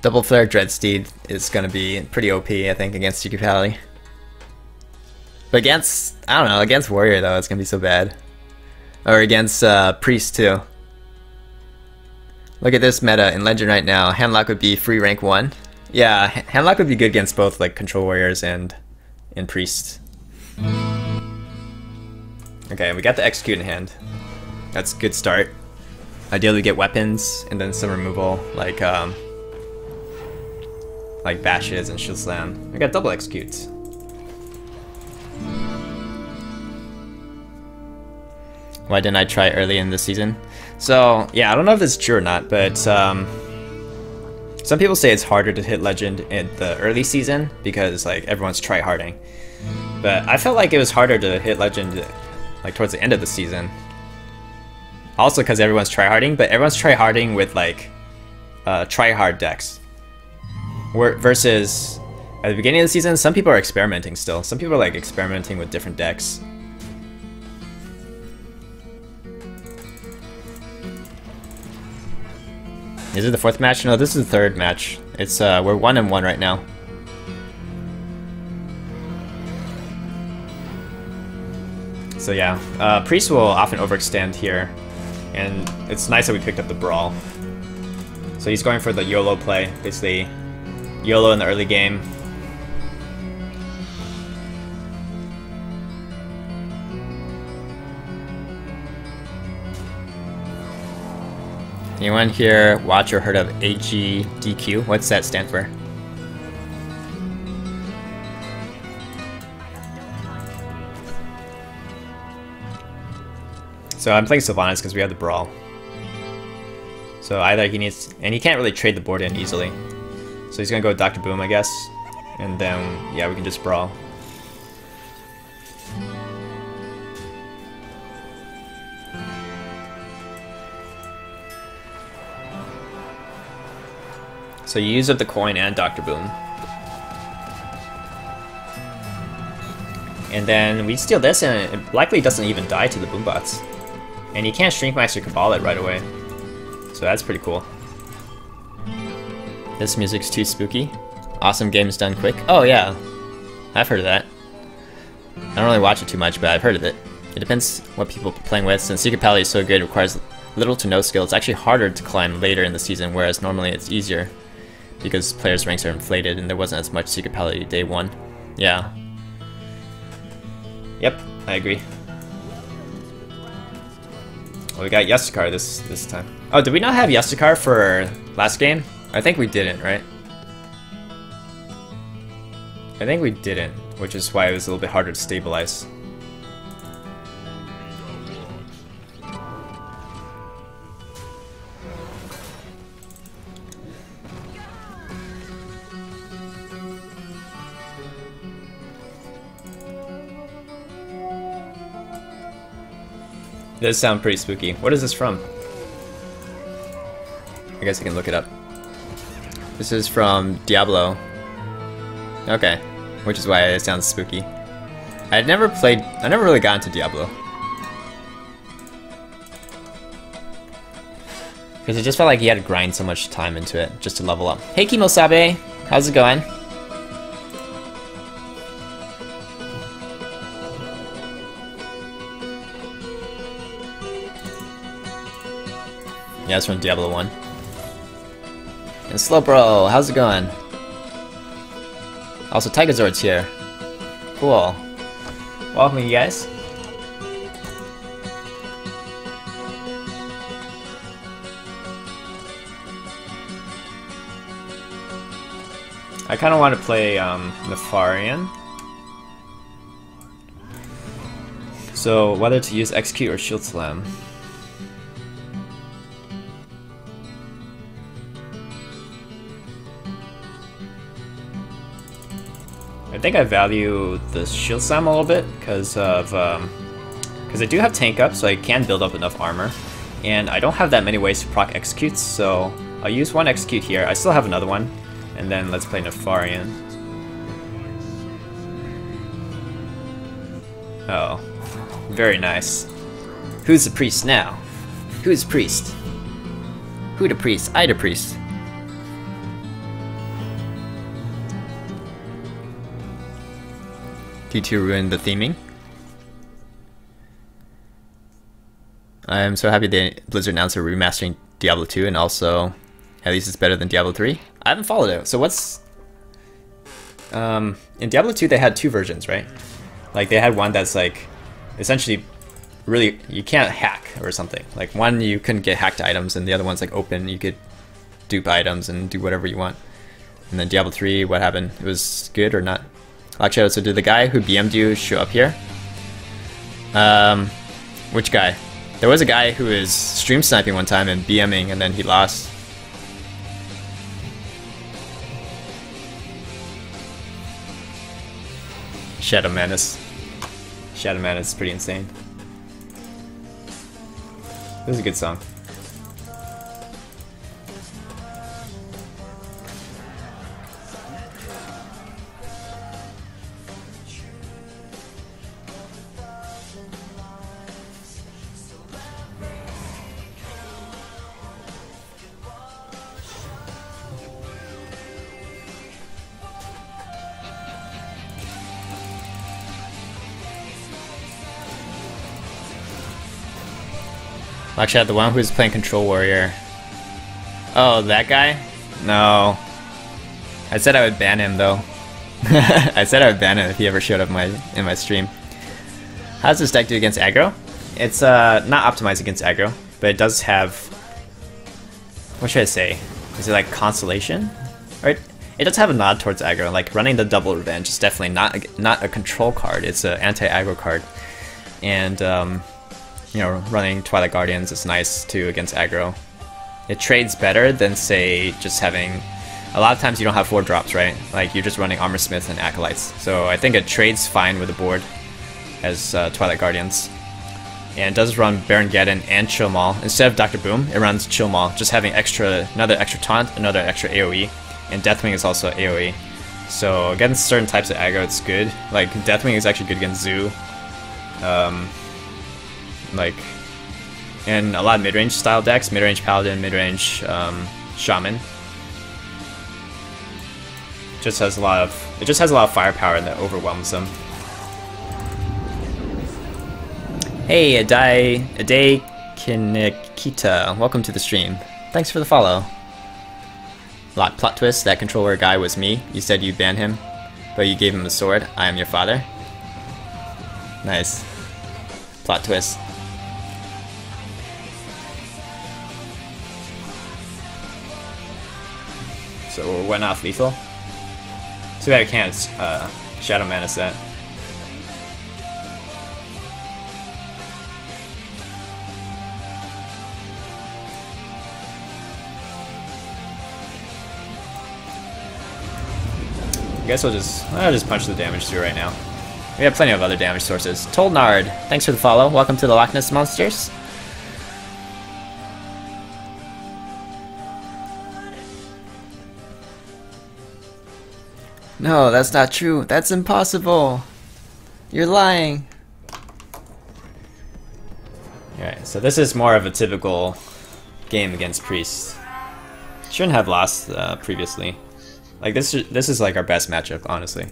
Double Flare Dreadsteed is gonna be pretty OP, I think, against Secret Pally. But against, I don't know, against Warrior though, it's gonna be so bad. Or against Priest too. Look at this meta in Legend right now. Handlock would be free rank 1. Yeah, Handlock would be good against both like Control Warriors and Priest. Okay, we got the Execute in hand. That's a good start. Ideally we get weapons and then some removal like bashes and shield slam. We got double executes. Why didn't I try early in the season? So yeah, I don't know if this is true or not, but some people say it's harder to hit Legend in the early season because like everyone's tryharding. But I felt like it was harder to hit Legend like towards the end of the season. Also because everyone's tryharding, but everyone's tryharding with like tryhard decks. Versus at the beginning of the season, some people are experimenting still. Some people are like experimenting with different decks. Is it the 4th match? No, this is the 3rd match. It's we're 1-1 right now. So yeah, Priest will often overextend here, and it's nice that we picked up the Brawl. So he's going for the YOLO play, basically YOLO in the early game. Anyone here watch or heard of AGDQ? What's that stand for? So I'm playing Sylvanas because we have the Brawl. So either he needs, and he can't really trade the board in easily. So he's gonna go with Dr. Boom, I guess. And then, yeah, we can just Brawl. So you use up the coin and Dr. Boom. And then we steal this and it likely doesn't even die to the Boombots. And you can't Shrinkmaster Cabal it right away. So that's pretty cool. This music's too spooky. Awesome games done quick. Oh yeah, I've heard of that. I don't really watch it too much, but I've heard of it. It depends what people are playing with. Since Secret Pally is so good, it requires little to no skill. It's actually harder to climb later in the season, whereas normally it's easier because players' ranks are inflated and there wasn't as much Secret Pally day 1. Yeah. Yep, I agree. Well, we got Yasukar this time. Oh, did we not have Yasukar for last game? I think we didn't, right? I think we didn't, which is why it was a little bit harder to stabilize. It does sound pretty spooky. What is this from? I guess I can look it up. This is from Diablo. Okay, which is why it sounds spooky. I never really got into Diablo. Because it just felt like you had to grind so much time into it just to level up. Hey Kimosabe, how's it going? Yeah, it's from Diablo 1. And Slowbro, how's it going? Also, Tigazord's here. Cool. Welcome, you guys. I kind of want to play Nefarian. So, whether to use Execute or Shield Slam. I think I value the Shield Slam a little bit because I do have tank up, so I can build up enough armor, and I don't have that many ways to proc executes, so I'll use one execute here. I still have another one, and then let's play Nefarian. Oh, very nice. Who's the priest now? Who's priest? Who the priest? I the priest. D2 ruined the theming. I'm so happy that Blizzard announced they're remastering Diablo 2, and also at least it's better than Diablo 3. I haven't followed it, so what's... in Diablo 2 they had two versions, right? Like they had one that's like essentially really you can't hack or something. Like one you couldn't get hacked items, and the other one's like open, you could dupe items and do whatever you want. And then Diablo 3, what happened? It was good or not? Actually, so did the guy who BM'd you show up here? Which guy? There was a guy who was stream sniping one time and BMing, and then he lost. Shadow Menace. Shadow Menace is pretty insane. This is a good song. Actually, I had the one who was playing Control Warrior. Oh, that guy? No. I said I would ban him though. I said I would ban him if he ever showed up in my stream. How does this deck do against aggro? It's not optimized against aggro, but it does have... What should I say? Is it like Constellation? Or it does have a nod towards aggro. Like running the Double Revenge is definitely not a control card. It's an anti-aggro card. And you know, running Twilight Guardians is nice too against aggro. It trades better than, say, just having... A lot of times you don't have 4 drops, right? Like, you're just running Armor Smith and Acolytes. So I think it trades fine with the board as Twilight Guardians. And it does run Baron Geddon and Chill Maul. Instead of Dr. Boom, it runs Chill Maul, just having another extra taunt, another extra AoE. And Deathwing is also AoE. So against certain types of aggro, it's good. Like, Deathwing is actually good against Zoo. Like, in a lot of mid-range style decks, mid-range Paladin, mid-range Shaman. It just has a lot of firepower that overwhelms them. Hey, Adai Kinikita, welcome to the stream. Thanks for the follow. Plot twist, that controller guy was me. You said you'd ban him, but you gave him the sword. I am your father. Nice. Plot twist. So we went off lethal. Too bad I can't Shadow Menace that. I guess I'll just punch the damage through right now. We have plenty of other damage sources. Tolnard, thanks for the follow. Welcome to the Loch Ness Monsters. No, that's not true. That's impossible. You're lying. Alright, so this is more of a typical game against Priest. Shouldn't have lost previously. Like this is like our best matchup, honestly.